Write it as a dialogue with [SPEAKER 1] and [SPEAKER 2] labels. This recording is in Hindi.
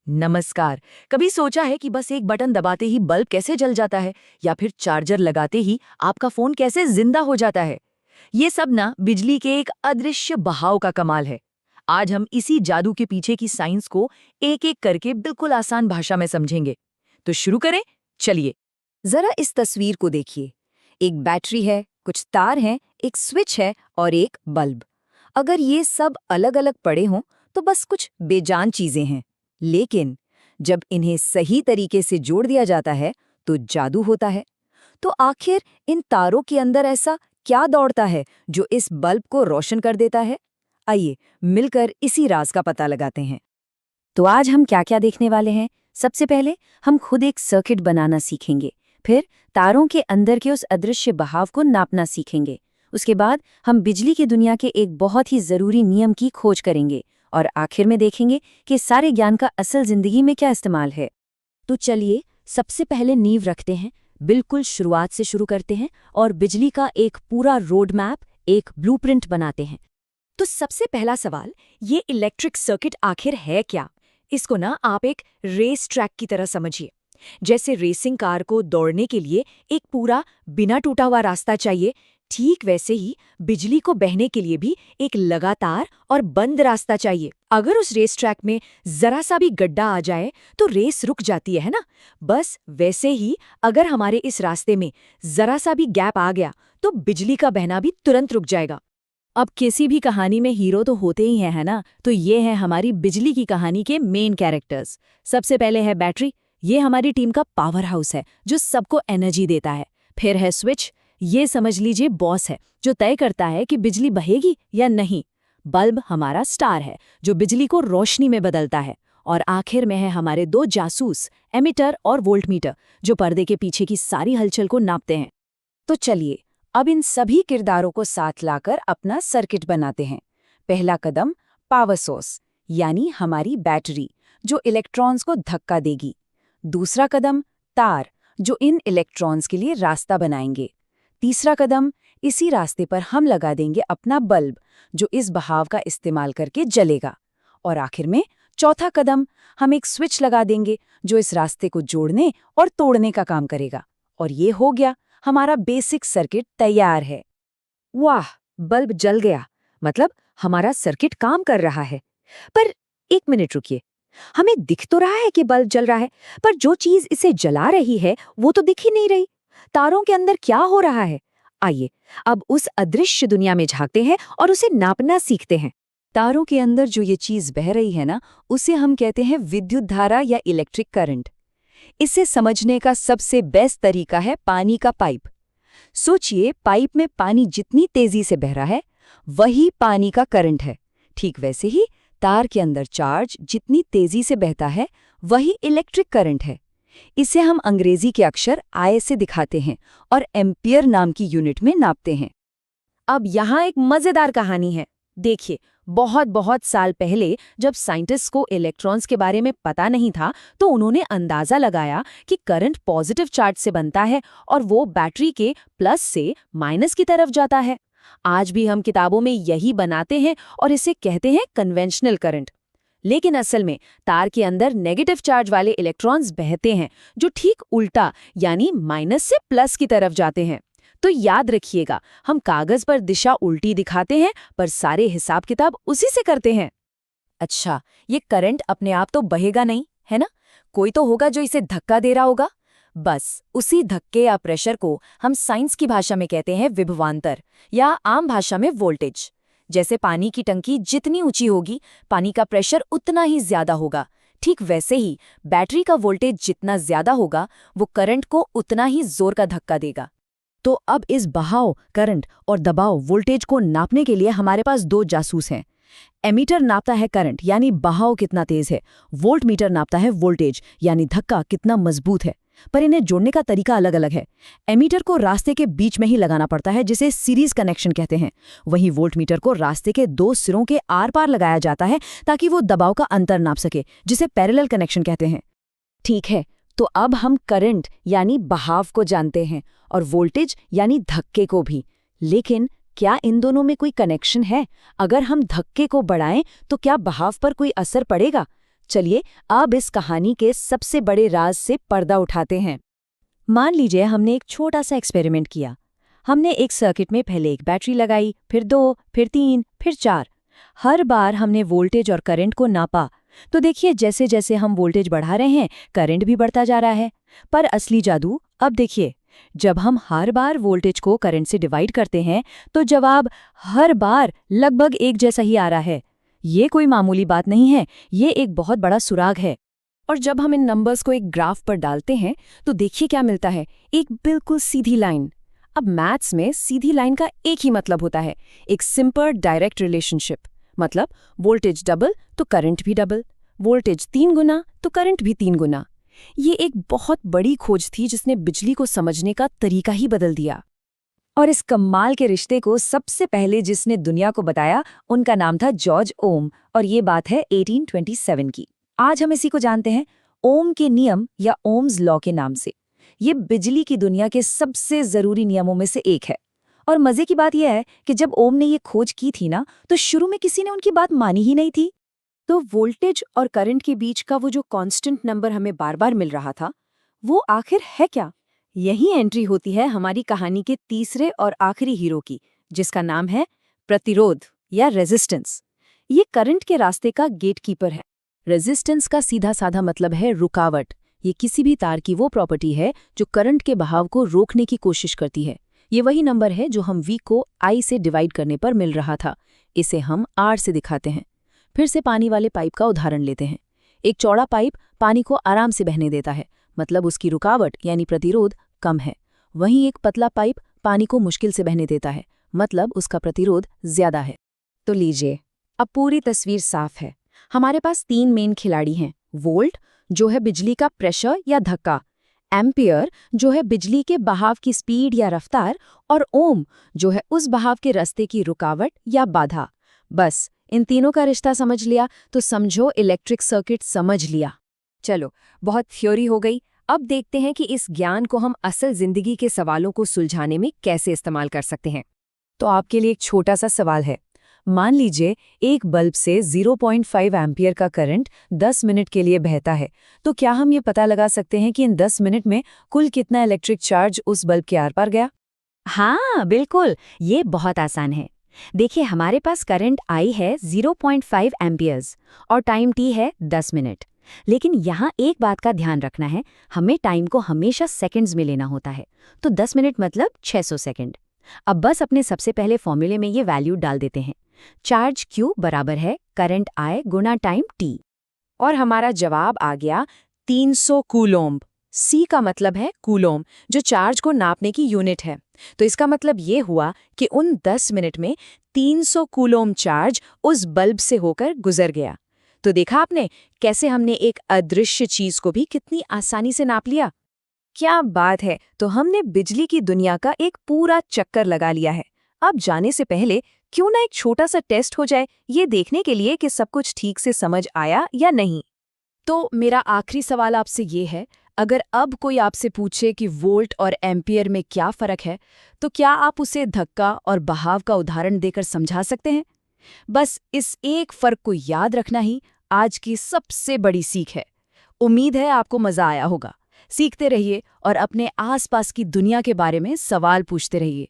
[SPEAKER 1] नमस्कार। कभी सोचा है कि बस एक बटन दबाते ही बल्ब कैसे जल जाता है या फिर चार्जर लगाते ही आपका फोन कैसे जिंदा हो जाता है? ये सब ना बिजली के एक अदृश्य बहाव का कमाल है। आज हम इसी जादू के पीछे की साइंस को एक-एक करके बिल्कुल आसान भाषा में समझेंगे। तो शुरू करें? चलिए।
[SPEAKER 2] जरा इस तस्वीर को देखिए। एक बैटरी है, कुछ तार हैं, एक स्विच है और एक बल्ब। अगर ये सब अलग-अलग पड़े हों तो बस कुछ बेजान चीजें हैं। लेकिन जब इन्हें सही तरीके से जोड़ दिया जाता है तो जादू होता है। तो आखिर इन तारों के अंदर ऐसा क्या दौड़ता है जो इस बल्ब को रोशन कर देता है? आइए मिलकर इसी राज का पता लगाते हैं। तो आज हम क्या-क्या देखने वाले हैं? सबसे पहले हम खुद एक सर्किट बनाना सीखेंगे। फिर तारों के अंदर के उस अदृश्य बहाव को नापना सीखेंगे। उसके बाद हम बिजली की दुनिया के एक बहुत ही जरूरी नियम की खोज करेंगे और आखिर में देखेंगे कि सारे ज्ञान का असल जिंदगी में क्या इस्तेमाल है। तो चलिए सबसे पहले नींव रखते हैं, बिल्कुल शुरुआत से शुरू करते हैं और बिजली का एक पूरा रोड मैप, एक ब्लूप्रिंट बनाते हैं। तो सबसे पहला सवाल, ये इलेक्ट्रिक सर्किट आखिर है क्या? इसको ना आप एक रेस ट्रैक की तरह समझिए। जैसे रेसिंग कार को दौड़ने के लिए एक पूरा बिना टूटा हुआ रास्ता चाहिए, ठीक वैसे ही बिजली को बहने के लिए भी एक लगातार और बंद रास्ता चाहिए। अगर उस रेस ट्रैक में जरा सा भी गड्ढा आ जाए तो रेस रुक जाती है ना? बस वैसे ही अगर हमारे इस रास्ते में जरा सा भी गैप आ गया तो बिजली का बहना भी तुरंत रुक जाएगा। अब किसी भी कहानी में हीरो तो होते ही हैं, है ना? तो ये है हमारी बिजली की कहानी के मेन कैरेक्टर्स। सबसे पहले है बैटरी। ये हमारी टीम का पावर हाउस है जो सबको एनर्जी देता है। फिर है स्विच। ये समझ लीजिए बॉस है जो तय करता है कि बिजली बहेगी या नहीं। बल्ब हमारा स्टार है जो बिजली को रोशनी में बदलता है। और आखिर में है हमारे दो जासूस, एमिटर और वोल्टमीटर, जो पर्दे के पीछे की सारी हलचल को नापते हैं। तो चलिए अब इन सभी किरदारों को साथ लाकर अपना सर्किट बनाते हैं। पहला कदम, पावर सोर्स यानी हमारी बैटरी जो इलेक्ट्रॉन्स को धक्का देगी। दूसरा कदम, तार जो इन इलेक्ट्रॉन्स के लिए रास्ता बनाएंगे। तीसरा कदम, इसी रास्ते पर हम लगा देंगे अपना बल्ब जो इस बहाव का इस्तेमाल करके जलेगा। और आखिर में चौथा कदम, हम एक स्विच लगा देंगे जो इस रास्ते को जोड़ने और तोड़ने का काम करेगा। और ये हो गया, हमारा बेसिक सर्किट तैयार है। वाह, बल्ब जल गया, मतलब हमारा सर्किट काम कर रहा है। पर एक मिनट रुकिए, हमें दिख तो रहा है कि बल्ब जल रहा है, पर जो चीज इसे जला रही है वो तो दिख ही नहीं रही। तारों के अंदर क्या हो रहा है? आइए अब उस अदृश्य दुनिया में झांकते हैं और उसे नापना सीखते हैं। तारों के अंदर जो ये चीज बह रही है ना, उसे हम कहते हैं विद्युत धारा या इलेक्ट्रिक करंट। इसे समझने का सबसे बेस्ट तरीका है पानी का पाइप। सोचिए, पाइप में पानी जितनी तेजी से बह रहा है वही पानी का करंट है। ठीक वैसे ही तार के अंदर चार्ज जितनी तेजी से बहता है वही इलेक्ट्रिक करंट है। इसे हम अंग्रेजी के अक्षर I से दिखाते हैं और एम्पियर नाम की यूनिट में नापते हैं। अब यहाँ एक मजेदार कहानी है। देखिए, बहुत बहुत साल पहले जब साइंटिस्ट को इलेक्ट्रॉन्स के बारे में पता नहीं था तो उन्होंने अंदाजा लगाया कि करंट पॉजिटिव चार्ज से बनता है और वो बैटरी के प्लस से माइनस की तरफ जाता है। आज भी हम किताबों में यही बनाते हैं और इसे कहते हैं कन्वेंशनल करंट। लेकिन असल में तार के अंदर नेगेटिव चार्ज वाले इलेक्ट्रॉन्स बहते हैं जो ठीक उल्टा यानी माइनस से प्लस की तरफ जाते हैं। तो याद रखिएगा, हम कागज पर दिशा उल्टी दिखाते हैं पर सारे हिसाब किताब उसी से करते हैं। अच्छा, ये करंट अपने आप तो बहेगा नहीं, है ना? कोई तो होगा जो इसे धक्का दे रहा होगा। बस उसी धक्के या प्रेशर को हम साइंस की भाषा में कहते हैं विभवांतर या आम भाषा में वोल्टेज। जैसे पानी की टंकी जितनी ऊंची होगी, पानी का प्रेशर उतना ही ज्यादा होगा। ठीक वैसे ही बैटरी का वोल्टेज जितना ज्यादा होगा वो करंट को उतना ही जोर का धक्का देगा। तो अब इस बहाव, करंट और दबाव वोल्टेज को नापने के लिए हमारे पास दो जासूस हैं। एमीटर नापता है करंट यानी बहाव कितना तेज है, वोल्टमीटर नापता है वोल्टेज यानी धक्का कितना मजबूत है। पर इन्हें जोड़ने का तरीका अलग अलग है। एमीटर को रास्ते के बीच में ही लगाना पड़ता है जिसे सीरीज कनेक्शन कहते हैं। वहीं वोल्टमीटर को रास्ते के दो सिरों के आर पार लगाया जाता है ताकि वो दबाव का अंतर नाप सके, जिसे पैरेलल कनेक्शन कहते हैं। ठीक है, तो अब हम करंट यानी बहाव को जानते हैं और वोल्टेज यानी धक्के को भी। लेकिन क्या इन दोनों में कोई कनेक्शन है? अगर हम धक्के को बढ़ाएं तो क्या बहाव पर कोई असर पड़ेगा? चलिए अब इस कहानी के सबसे बड़े राज से पर्दा उठाते हैं। मान लीजिए हमने एक छोटा सा एक्सपेरिमेंट किया। हमने एक सर्किट में पहले एक बैटरी लगाई, फिर 2, फिर 3, फिर 4। हर बार हमने वोल्टेज और करंट को नापा। तो देखिए जैसे जैसे हम वोल्टेज बढ़ा रहे हैं, करंट भी बढ़ता जा रहा है। पर असली जादू अब देखिए, जब हम हर बार वोल्टेज को करंट से डिवाइड करते हैं तो जवाब हर बार लगभग एक जैसा ही आ रहा है। ये कोई मामूली बात नहीं है, ये एक बहुत बड़ा सुराग है। और जब हम इन नंबर्स को एक ग्राफ पर डालते हैं तो देखिए क्या मिलता है, एक बिल्कुल सीधी लाइन। अब मैथ्स में सीधी लाइन का एक ही मतलब होता है, एक सिंपल डायरेक्ट रिलेशनशिप। मतलब वोल्टेज डबल तो करंट भी डबल, वोल्टेज 3 गुना तो करंट भी 3 गुना। ये एक बहुत बड़ी खोज थी जिसने बिजली को समझने का तरीका ही बदल दिया। और इस कमाल के रिश्ते को सबसे पहले जिसने दुनिया को बताया उनका नाम था जॉर्ज ओम, और ये बात है 1827 की। आज हम इसी को जानते हैं ओम के नियम या ओम्स लॉ के नाम से। ये बिजली की दुनिया के सबसे जरूरी नियमों में से एक है। और मजे की बात यह है कि जब ओम ने ये खोज की थी ना, तो शुरू में किसी ने उनकी बात मानी ही नहीं थी। तो वोल्टेज और करंट के बीच का वो जो कांस्टेंट नंबर हमें बार बार मिल रहा था, वो आखिर है क्या? यही एंट्री होती है हमारी कहानी के तीसरे और आखिरी हीरो की, जिसका नाम है प्रतिरोध या रेजिस्टेंस। ये करंट के रास्ते का गेटकीपर है। रेजिस्टेंस का सीधा साधा मतलब है रुकावट। ये किसी भी तार की वो प्रॉपर्टी है जो करंट के बहाव को रोकने की कोशिश करती है। ये वही नंबर है जो हम V को I से डिवाइड करने पर मिल रहा था। इसे हम R से दिखाते हैं। फिर से पानी वाले पाइप का उदाहरण लेते हैं। एक चौड़ा पाइप पानी को आराम से बहने देता है, मतलब उसकी रुकावट यानी प्रतिरोध कम है। वहीं एक पतला पाइप पानी को मुश्किल से बहने देता है, मतलब उसका प्रतिरोध ज्यादा है। तो लीजिए, अब पूरी तस्वीर साफ है। हमारे पास 3 मेन खिलाड़ी हैं। वोल्ट जो है बिजली का प्रेशर या धक्का, एम्पियर जो है बिजली के बहाव की स्पीड या रफ्तार, और ओम जो है उस बहाव के रास्ते की रुकावट या बाधा। बस इन तीनों का रिश्ता समझ लिया तो समझो इलेक्ट्रिक सर्किट समझ लिया। चलो, बहुत थ्योरी हो गई। अब देखते हैं कि इस ज्ञान को हम असल जिंदगी के सवालों को सुलझाने में कैसे इस्तेमाल कर सकते हैं। तो आपके लिए एक छोटा सा सवाल है। मान लीजिए एक बल्ब से 0.5 एम्पियर का करंट 10 मिनट के लिए बहता है, तो क्या हम ये पता लगा सकते हैं कि इन 10 मिनट में कुल कितना इलेक्ट्रिक चार्ज उस बल्ब के आर पार गया?
[SPEAKER 1] हाँ बिल्कुल, ये बहुत आसान है। देखिए, हमारे पास करंट I है 0.5 एम्पियर्स और टाइम t है 10 मिनट। लेकिन यहाँ एक बात का ध्यान रखना है, हमें टाइम को हमेशा सेकंड्स में लेना होता है। तो 10 मिनट मतलब 600 सेकंड। अब बस अपने सबसे पहले फॉर्मूले में ये वैल्यू डाल देते हैं। चार्ज Q बराबर है current I Guna time t। और हमारा जवाब आ गया 300 कूलोम्ब। C का मतलब है कूलोम, जो चार्ज को नापने की यूनिट है। तो इसका मतलब ये हुआ कि उन 10 मिनट में 300 कूलोम चार्ज उस बल्ब से होकर गुजर गया। तो देखा आपने कैसे हमने एक अदृश्य चीज को भी कितनी आसानी से नाप लिया। क्या बात है! तो हमने बिजली की दुनिया का एक पूरा चक्कर लगा लिया है। अब जाने से पहले क्यों ना एक छोटा सा टेस्ट हो जाए, ये देखने के लिए कि सब कुछ ठीक से समझ आया या नहीं। तो मेरा आखिरी सवाल आपसे ये है, अगर अब कोई आपसे पूछे कि वोल्ट और एम्पियर में क्या फर्क है, तो क्या आप उसे धक्का और बहाव का उदाहरण देकर समझा सकते हैं? बस इस एक फर्क को याद रखना ही आज की सबसे बड़ी सीख है। उम्मीद है आपको मजा आया होगा। सीखते रहिए और अपने आसपास की दुनिया के बारे में सवाल पूछते रहिए।